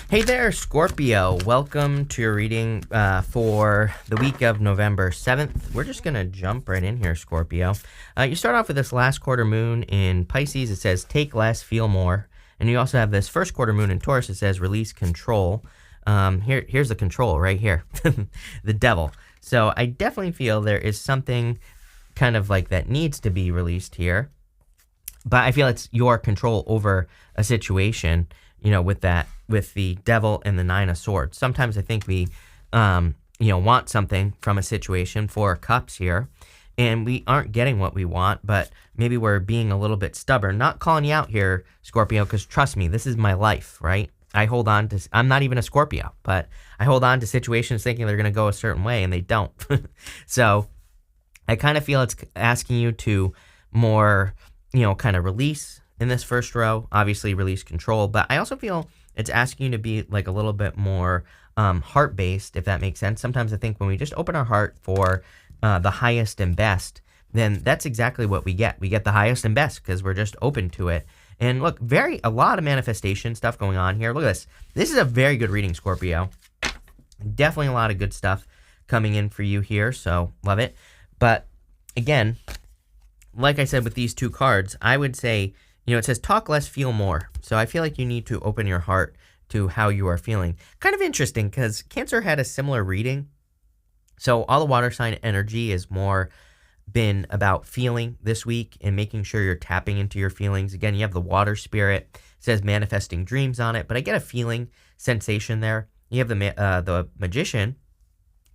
Hey there, Scorpio. Welcome to your reading for the week of November 7th. We're just going to jump right in here, Scorpio. You start off with this last quarter moon in Pisces. It says, take less, feel more. And you also have this first quarter moon in Taurus. It says, release control. Here's the control right here, the devil. So I definitely feel there is something kind of like that needs to be released here. But I feel it's your control over a situation, with the devil and the nine of swords. Sometimes I think we, want something from a situation, 4 cups here, and we aren't getting what we want, but maybe we're being a little bit stubborn. Not calling you out here, Scorpio, because trust me, this is my life, right? I'm not even a Scorpio, but I hold on to situations thinking they're going to go a certain way, and they don't. So I kind of feel it's asking you to more, kind of release in this first row, obviously release control, but I also feel it's asking you to be like a little bit more heart-based, if that makes sense. Sometimes I think when we just open our heart for the highest and best, then that's exactly what we get. We get the highest and best because we're just open to it. And look, a lot of manifestation stuff going on here. Look at this. This is a very good reading, Scorpio. Definitely a lot of good stuff coming in for you here, so love it. But again, like I said with these 2 cards, I would say, it says talk less, feel more. So I feel like you need to open your heart to how you are feeling. Kind of interesting because Cancer had a similar reading. So all the water sign energy is more been about feeling this week and making sure you're tapping into your feelings. Again, you have the water spirit. It says manifesting dreams on it, but I get a feeling sensation there. You have the magician,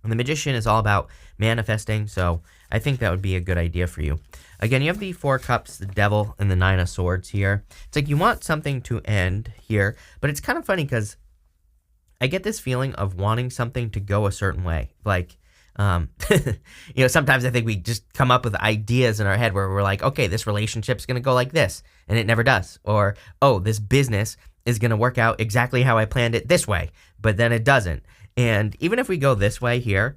and the magician is all about manifesting, so I think that would be a good idea for you. Again, you have the 4 cups, the devil, and the 9 of swords here. It's like you want something to end here, but it's kind of funny because I get this feeling of wanting something to go a certain way. Like, sometimes I think we just come up with ideas in our head where we're like, okay, this relationship's going to go like this, and it never does. Or, oh, this business is going to work out exactly how I planned it this way, but then it doesn't. And even if we go this way here,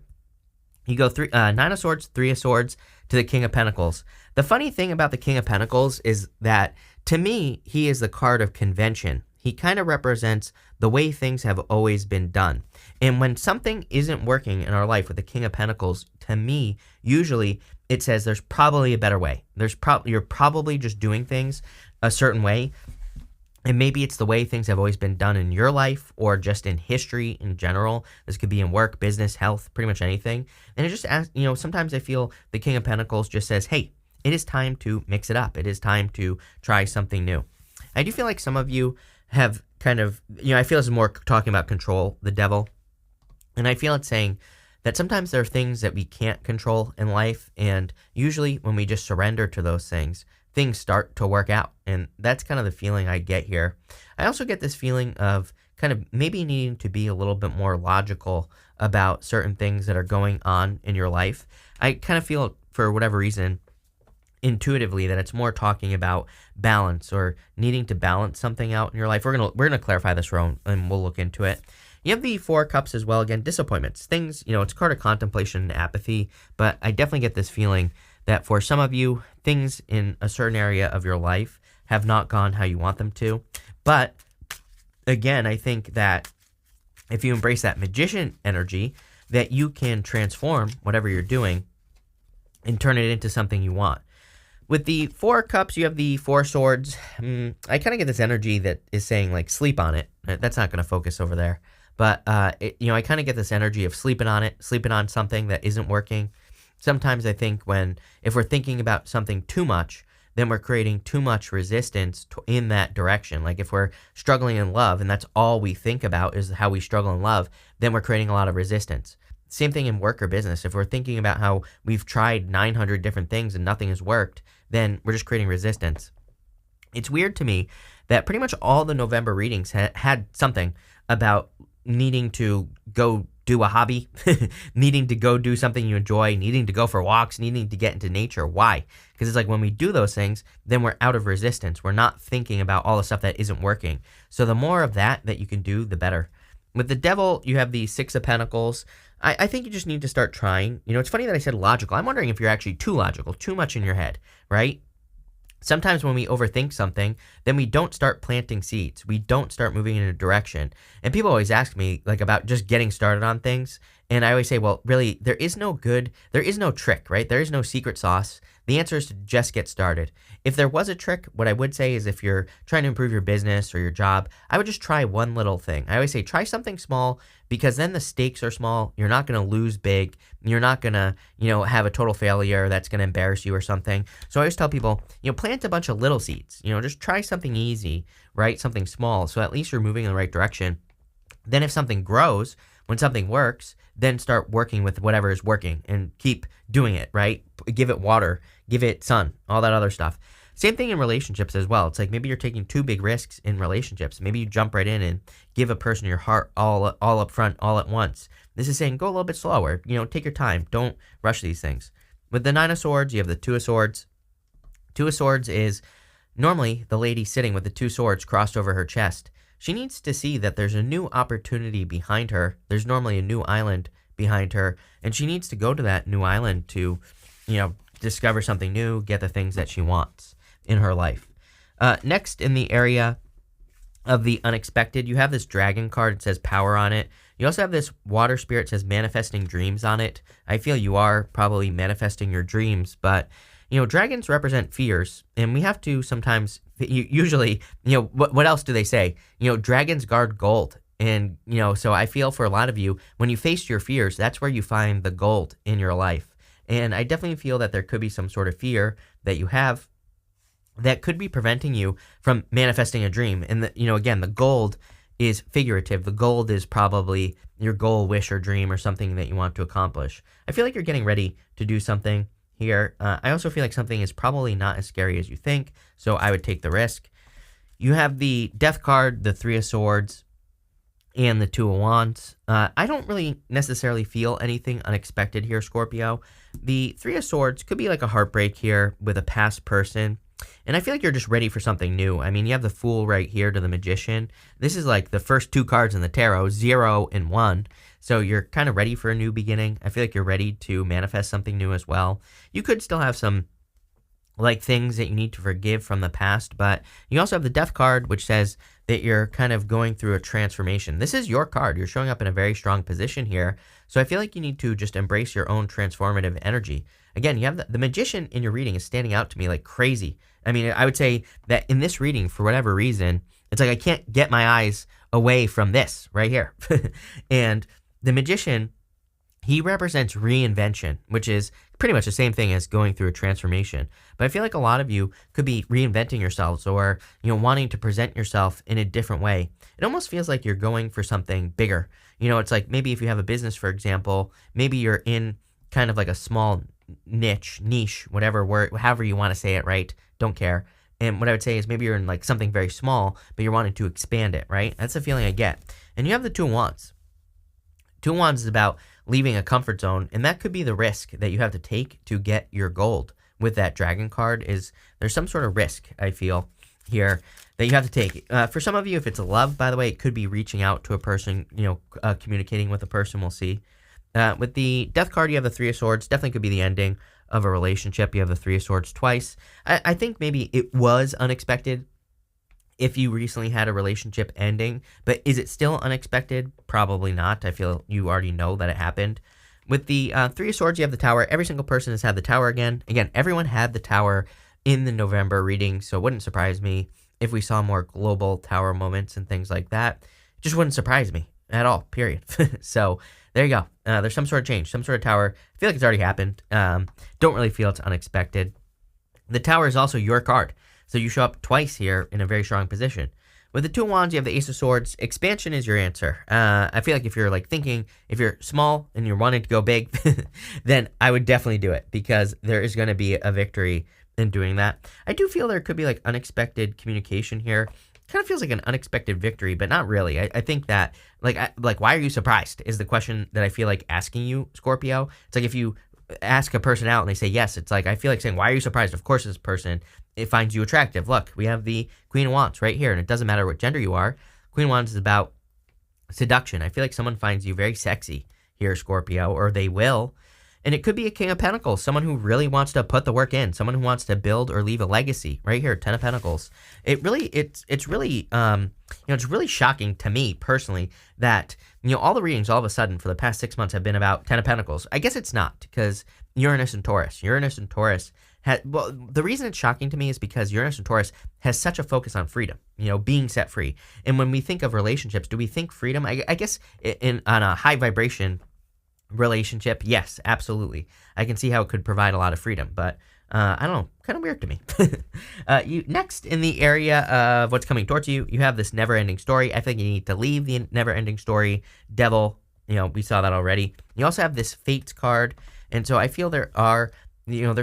you go 9 of swords, 3 of swords to the King of Pentacles. The funny thing about the King of Pentacles is that, to me, he is the card of convention. He kind of represents the way things have always been done. And when something isn't working in our life with the King of Pentacles, to me, usually it says there's probably a better way. You're probably just doing things a certain way. And maybe it's the way things have always been done in your life or just in history in general. This could be in work, business, health, pretty much anything. And it just asks, sometimes I feel the King of Pentacles just says, hey, it is time to mix it up. It is time to try something new. I do feel like some of you have kind of, I feel this is more talking about control, the devil. And I feel it's saying that sometimes there are things that we can't control in life. And usually when we just surrender to those things start to work out. And that's kind of the feeling I get here. I also get this feeling of kind of maybe needing to be a little bit more logical about certain things that are going on in your life. I kind of feel, for whatever reason, intuitively that it's more talking about balance or needing to balance something out in your life. We're gonna clarify this, Rowan, and we'll look into it. You have the 4 cups as well. Again, disappointments. Things, it's a card of contemplation and apathy, but I definitely get this feeling that for some of you, things in a certain area of your life have not gone how you want them to. But again, I think that if you embrace that magician energy, that you can transform whatever you're doing and turn it into something you want. With the 4 cups, you have the 4 swords. I kind of get this energy that is saying, like, sleep on it. That's not going to focus over there. But, I kind of get this energy of sleeping on it, sleeping on something that isn't working. Sometimes I think if we're thinking about something too much, then we're creating too much resistance in that direction. Like if we're struggling in love and that's all we think about is how we struggle in love, then we're creating a lot of resistance. Same thing in work or business. If we're thinking about how we've tried 900 different things and nothing has worked, then we're just creating resistance. It's weird to me that pretty much all the November readings had something about needing to go do a hobby, needing to go do something you enjoy, needing to go for walks, needing to get into nature. Why? Because it's like when we do those things, then we're out of resistance. We're not thinking about all the stuff that isn't working. So the more of that you can do, the better. With the devil, you have the 6 of Pentacles. I think you just need to start trying. It's funny that I said logical. I'm wondering if you're actually too logical, too much in your head, right? Sometimes when we overthink something, then we don't start planting seeds. We don't start moving in a direction. And people always ask me like about just getting started on things. And I always say, well, really, there is no trick, right? There is no secret sauce. The answer is to just get started. If there was a trick, what I would say is if you're trying to improve your business or your job, I would just try one little thing. I always say try something small because then the stakes are small. You're not going to lose big. You're not going to, have a total failure that's going to embarrass you or something. So I always tell people, plant a bunch of little seeds. Just try something easy, right? Something small. So at least you're moving in the right direction. Then if something grows, when something works, then start working with whatever is working and keep doing it, right? Give it water, give it sun, all that other stuff. Same thing in relationships as well. It's like maybe you're taking too big risks in relationships. Maybe you jump right in and give a person your heart all up front, all at once. This is saying go a little bit slower. Take your time. Don't rush these things. With the Nine of Swords, you have the Two of Swords. Two of Swords is normally the lady sitting with the two swords crossed over her chest. She needs to see that there's a new opportunity behind her. There's normally a new island behind her, and she needs to go to that new island to, discover something new, get the things that she wants in her life. Next, in the area of the unexpected, you have this dragon card. It says power on it. You also have this water spirit. It says manifesting dreams on it. I feel you are probably manifesting your dreams, but dragons represent fears, and we have to sometimes, usually, what else do they say? Dragons guard gold. And, so I feel for a lot of you, when you face your fears, that's where you find the gold in your life. And I definitely feel that there could be some sort of fear that you have that could be preventing you from manifesting a dream. And, again, the gold is figurative. The gold is probably your goal, wish, or dream, or something that you want to accomplish. I feel like you're getting ready to do something here. I also feel like something is probably not as scary as you think, so I would take the risk. You have the Death card, the Three of Swords, and the Two of Wands. I don't really necessarily feel anything unexpected here, Scorpio. The Three of Swords could be like a heartbreak here with a past person, and I feel like you're just ready for something new. I mean, you have the Fool right here to the Magician. This is like the first two cards in the tarot, 0 and 1. So you're kind of ready for a new beginning. I feel like you're ready to manifest something new as well. You could still have some like things that you need to forgive from the past, but you also have the Death card, which says that you're kind of going through a transformation. This is your card. You're showing up in a very strong position here. So I feel like you need to just embrace your own transformative energy. Again, you have the Magician in your reading is standing out to me like crazy. I mean, I would say that in this reading, for whatever reason, it's like I can't get my eyes away from this right here. And the Magician, he represents reinvention, which is pretty much the same thing as going through a transformation. But I feel like a lot of you could be reinventing yourselves or, wanting to present yourself in a different way. It almost feels like you're going for something bigger. It's like maybe if you have a business, for example, maybe you're in kind of like a small niche, whatever word, however you want to say it, right? Don't care. And what I would say is maybe you're in like something very small, but you're wanting to expand it, right? That's the feeling I get. And you have the Two of Wands. Two of Wands is about leaving a comfort zone, and that could be the risk that you have to take to get your gold. With that Dragon card is there's some sort of risk, I feel, here that you have to take. For some of you, if it's a love, by the way, it could be reaching out to a person, communicating with a person, we'll see. With the Death card, you have the Three of Swords. Definitely could be the ending of a relationship. You have the Three of Swords twice. I think maybe it was unexpected if you recently had a relationship ending, but is it still unexpected? Probably not. I feel you already know that it happened. With the Three of Swords, you have the Tower. Every single person has had the Tower again. Again, everyone had the Tower in the November reading, so it wouldn't surprise me if we saw more global Tower moments and things like that. It just wouldn't surprise me at all, period. So there you go. There's some sort of change, some sort of Tower. I feel like it's already happened. Don't really feel it's unexpected. The Tower is also your card. So you show up twice here in a very strong position. With the Two of Wands, you have the Ace of Swords. Expansion is your answer. I feel like if you're like thinking, if you're small and you're wanting to go big, then I would definitely do it because there is going to be a victory in doing that. I do feel there could be like unexpected communication here. Kind of feels like an unexpected victory, but not really. I think that like why are you surprised is the question that I feel like asking you, Scorpio. It's like if you ask a person out and they say yes, it's like I feel like saying, why are you surprised? Of course this person, it finds you attractive. Look, we have the Queen of Wands right here, and it doesn't matter what gender you are. Queen of Wands is about seduction. I feel like someone finds you very sexy here, Scorpio, or they will. And it could be a King of Pentacles, someone who really wants to put the work in, someone who wants to build or leave a legacy. Right here, Ten of Pentacles. It's really it's really shocking to me personally that all the readings all of a sudden for the past 6 months have been about Ten of Pentacles. I guess it's not, because Uranus and Taurus. Well, the reason it's shocking to me is because Uranus and Taurus has such a focus on freedom, being set free. And when we think of relationships, do we think freedom? I guess on a high vibration relationship, yes, absolutely. I can see how it could provide a lot of freedom, but I don't know, kind of weird to me. Next, in the area of what's coming towards you, you have this never-ending story. I think you need to leave the never-ending story. Devil, we saw that already. You also have this Fates card, and so I feel there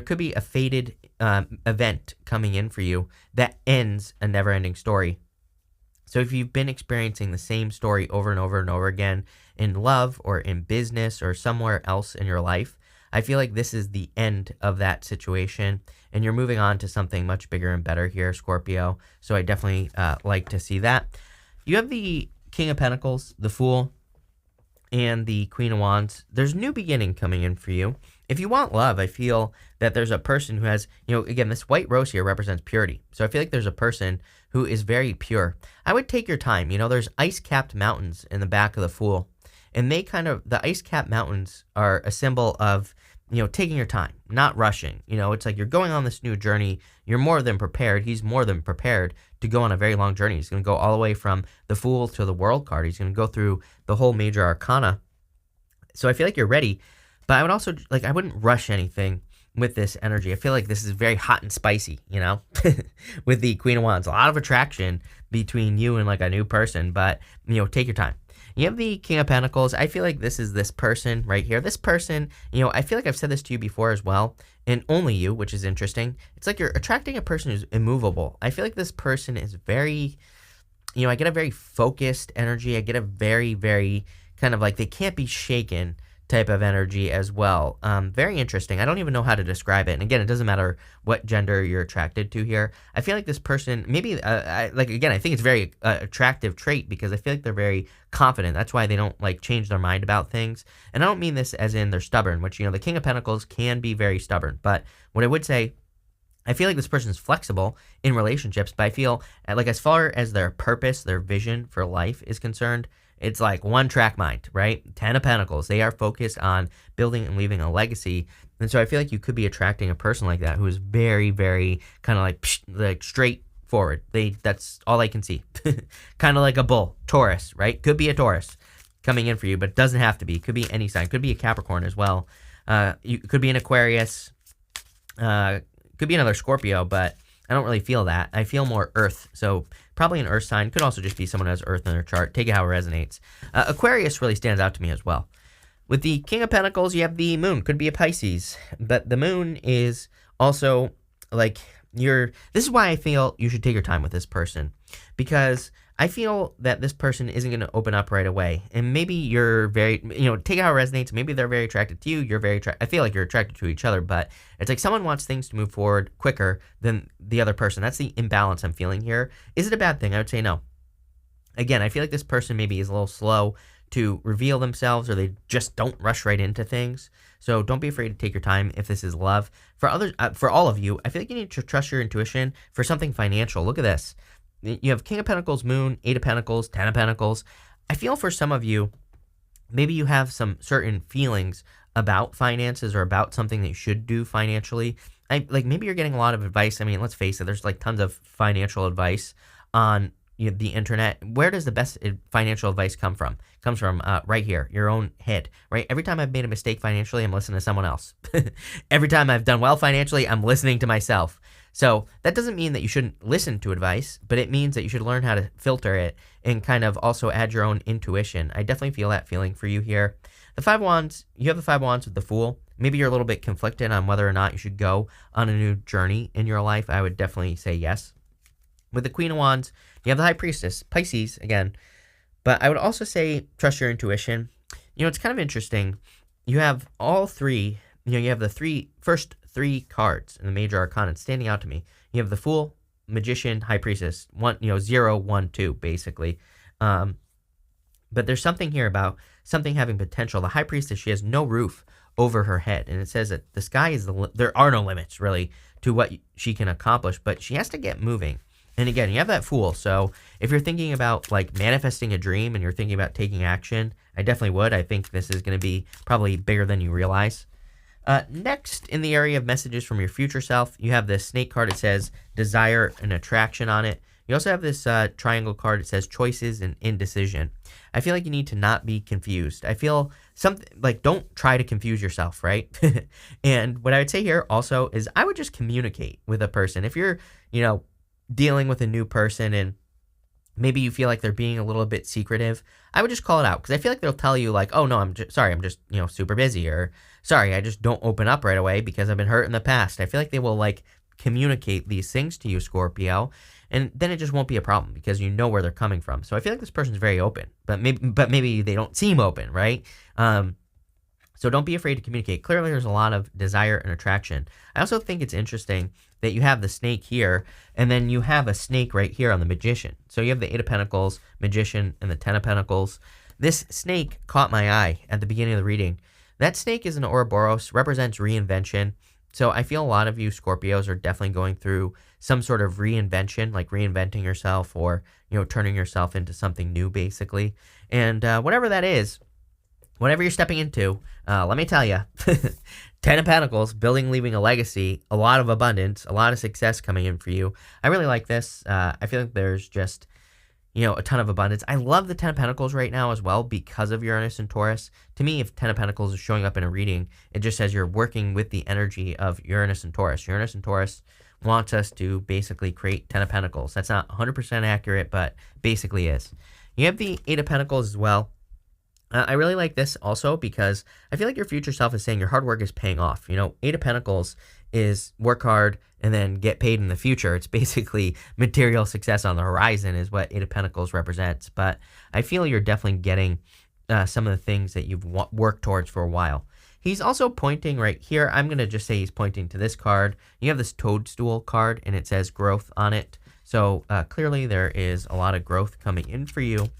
could be a fated event coming in for you that ends a never-ending story. So if you've been experiencing the same story over and over and over again in love or in business or somewhere else in your life, I feel like this is the end of that situation and you're moving on to something much bigger and better here, Scorpio. So I definitely like to see that. You have the King of Pentacles, the Fool, and the Queen of Wands. There's new beginning coming in for you. If you want love, I feel that there's a person who has, again, this white rose here represents purity. So I feel like there's a person who is very pure. I would take your time. There's ice-capped mountains in the back of the Fool. And the ice-capped mountains are a symbol of, taking your time, not rushing. It's like you're going on this new journey. You're more than prepared. He's more than prepared to go on a very long journey. He's going to go all the way from the Fool to the World card. He's going to go through the whole major arcana. So I feel like you're ready. But I would also, I wouldn't rush anything with this energy. I feel like this is very hot and spicy, with the Queen of Wands. A lot of attraction between you and a new person, but, take your time. You have the King of Pentacles. I feel like this is this person right here. This person, I feel like I've said this to you before as well, and only you, which is interesting. It's like you're attracting a person who's immovable. I feel like this person is very, I get a very focused energy. I get a very, very kind of they can't be shaken type of energy as well. Very interesting. I don't even know how to describe it. And again, it doesn't matter what gender you're attracted to here. I feel like this person, maybe, again, I think it's a very attractive trait because I feel like they're very confident. That's why they don't change their mind about things. And I don't mean this as in they're stubborn, which, the King of Pentacles can be very stubborn. But what I would say, I feel like this person is flexible in relationships, but I feel as far as their purpose, their vision for life is concerned, it's one track mind, right? Ten of Pentacles. They are focused on building and leaving a legacy. And so I feel like you could be attracting a person like that who is very, very kind of straightforward. That's all I can see. Kind of like a bull. Taurus, right? Could be a Taurus coming in for you, but it doesn't have to be. Could be any sign. Could be a Capricorn as well. You could be an Aquarius. Could be another Scorpio, but I don't really feel that. I feel more Earth. So probably an Earth sign. Could also just be someone who has Earth in their chart. Take it how it resonates. Aquarius really stands out to me as well. With the King of Pentacles, you have the Moon. Could be a Pisces. But the Moon is also this is why I feel you should take your time with this person. Because I feel that this person isn't going to open up right away. And maybe you're very, take it how it resonates. Maybe they're very attracted to you. You're very I feel like you're attracted to each other, but it's someone wants things to move forward quicker than the other person. That's the imbalance I'm feeling here. Is it a bad thing? I would say no. Again, I feel like this person maybe is a little slow to reveal themselves, or they just don't rush right into things. So don't be afraid to take your time if this is love. For others, for all of you, I feel like you need to trust your intuition for something financial. Look at this. You have King of Pentacles, Moon, 8 of Pentacles, 10 of Pentacles. I feel for some of you, maybe you have some certain feelings about finances or about something that you should do financially. Maybe you're getting a lot of advice. I mean, let's face it, there's tons of financial advice on the internet. Where does the best financial advice come from? It comes from right here, your own head, right? Every time I've made a mistake financially, I'm listening to someone else. Every time I've done well financially, I'm listening to myself. So that doesn't mean that you shouldn't listen to advice, but it means that you should learn how to filter it and kind of also add your own intuition. I definitely feel that feeling for you here. The 5 Wands, you have the 5 Wands with the Fool. Maybe you're a little bit conflicted on whether or not you should go on a new journey in your life. I would definitely say yes. With the Queen of Wands, you have the High Priestess, Pisces again. But I would also say trust your intuition. It's kind of interesting. You have all three, you have the first three cards in the major arcana standing out to me. You have the Fool, Magician, High Priestess, 0, 1, 2, basically. But there's something here about something having potential. The High Priestess, she has no roof over her head. And it says that the sky is there are no limits really to what she can accomplish, but she has to get moving. And again, you have that Fool. So if you're thinking about like manifesting a dream and you're thinking about taking action, I definitely would. I think this is going to be probably bigger than you realize. Next, in the area of messages from your future self, you have this snake card. It says desire and attraction on it. You also have this triangle card. It says choices and indecision. I feel like you need to not be confused. I feel something like don't try to confuse yourself, right? And what I would say here also is I would just communicate with a person. If you're, dealing with a new person and maybe you feel like they're being a little bit secretive, I would just call it out, because I feel like they'll tell you like, oh no, I'm just super busy, or sorry, I just don't open up right away because I've been hurt in the past. I feel like they will like communicate these things to you, Scorpio, and then it just won't be a problem because you know where they're coming from. So I feel like this person's very open, but maybe they don't seem open, right? So don't be afraid to communicate. Clearly, there's a lot of desire and attraction. I also think it's interesting that you have the snake here, and then you have a snake right here on the Magician. So you have the Eight of Pentacles, Magician, and the Ten of Pentacles. This snake caught my eye at the beginning of the reading. That snake is an Ouroboros, represents reinvention. So I feel a lot of you Scorpios are definitely going through some sort of reinvention, like reinventing yourself or, turning yourself into something new, basically. And whatever that is, whatever you're stepping into, let me tell you, 10 of Pentacles, building, leaving a legacy, a lot of abundance, a lot of success coming in for you. I really like this. I feel like there's just, a ton of abundance. I love the 10 of Pentacles right now as well because of Uranus and Taurus. To me, if 10 of Pentacles is showing up in a reading, it just says you're working with the energy of Uranus and Taurus. Uranus and Taurus wants us to basically create 10 of Pentacles. That's not 100% accurate, but basically is. You have the 8 of Pentacles as well. I really like this also because I feel like your future self is saying your hard work is paying off. 8 of Pentacles is work hard and then get paid in the future. It's basically material success on the horizon is what 8 of Pentacles represents. But I feel you're definitely getting some of the things that you've worked towards for a while. He's also pointing right here. I'm going to just say he's pointing to this card. You have this toadstool card and it says growth on it. So clearly there is a lot of growth coming in for you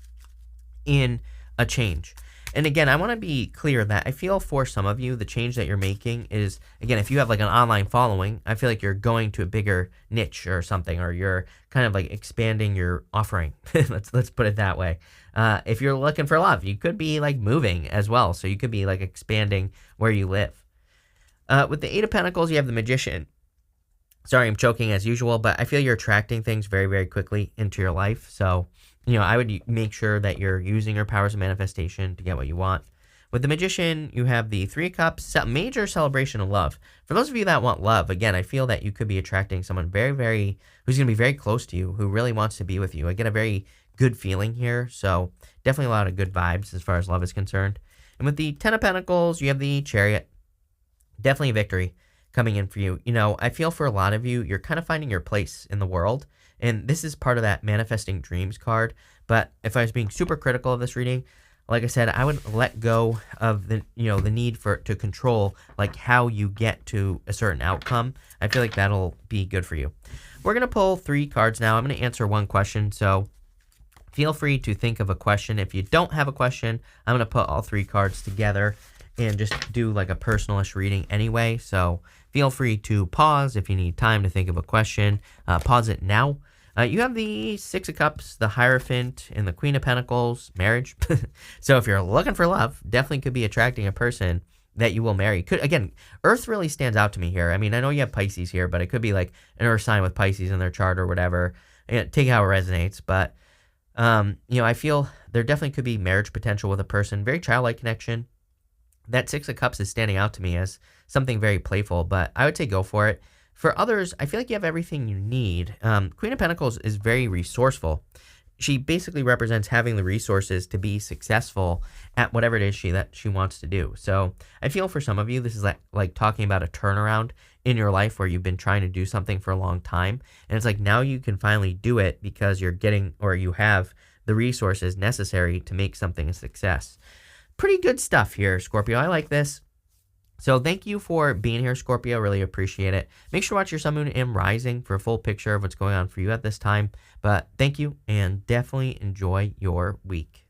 in a change. And again, I want to be clear that I feel for some of you, the change that you're making is, again, if you have like an online following, I feel like you're going to a bigger niche or something, or you're kind of like expanding your offering. let's put it that way. If you're looking for love, you could be like moving as well. So you could be like expanding where you live. With the 8 of Pentacles, you have the Magician. Sorry, I'm choking as usual, but I feel you're attracting things very, very quickly into your life. So I would make sure that you're using your powers of manifestation to get what you want. With the Magician, you have the 3 of Cups, major celebration of love. For those of you that want love, again, I feel that you could be attracting someone very, very, who's going to be very close to you, who really wants to be with you. I get a very good feeling here, so definitely a lot of good vibes as far as love is concerned. And with the 10 of Pentacles, you have the Chariot. Definitely a victory coming in for you. I feel for a lot of you, you're kind of finding your place in the world. And this is part of that manifesting dreams card. But if I was being super critical of this reading, like I said, I would let go of the need to control like how you get to a certain outcome. I feel like that'll be good for you. We're going to pull 3 cards now. I'm going to answer one question. So feel free to think of a question. If you don't have a question, I'm going to put all 3 cards together and just do like a personalish reading anyway. So feel free to pause if you need time to think of a question. Pause it now. You have the 6 of Cups, the Hierophant, and the Queen of Pentacles, marriage. So if you're looking for love, definitely could be attracting a person that you will marry. Again, Earth really stands out to me here. I mean, I know you have Pisces here, but it could be like an Earth sign with Pisces in their chart or whatever. Take how it resonates. But, I feel there definitely could be marriage potential with a person. Very childlike connection. That 6 of Cups is standing out to me as something very playful, but I would say go for it. For others, I feel like you have everything you need. Queen of Pentacles is very resourceful. She basically represents having the resources to be successful at whatever it is she wants to do. So I feel for some of you, this is like talking about a turnaround in your life where you've been trying to do something for a long time. And it's like now you can finally do it because you're getting, or you have the resources necessary to make something a success. Pretty good stuff here, Scorpio. I like this. So thank you for being here, Scorpio. Really appreciate it. Make sure to watch your Sun, Moon, and Rising for a full picture of what's going on for you at this time. But thank you, and definitely enjoy your week.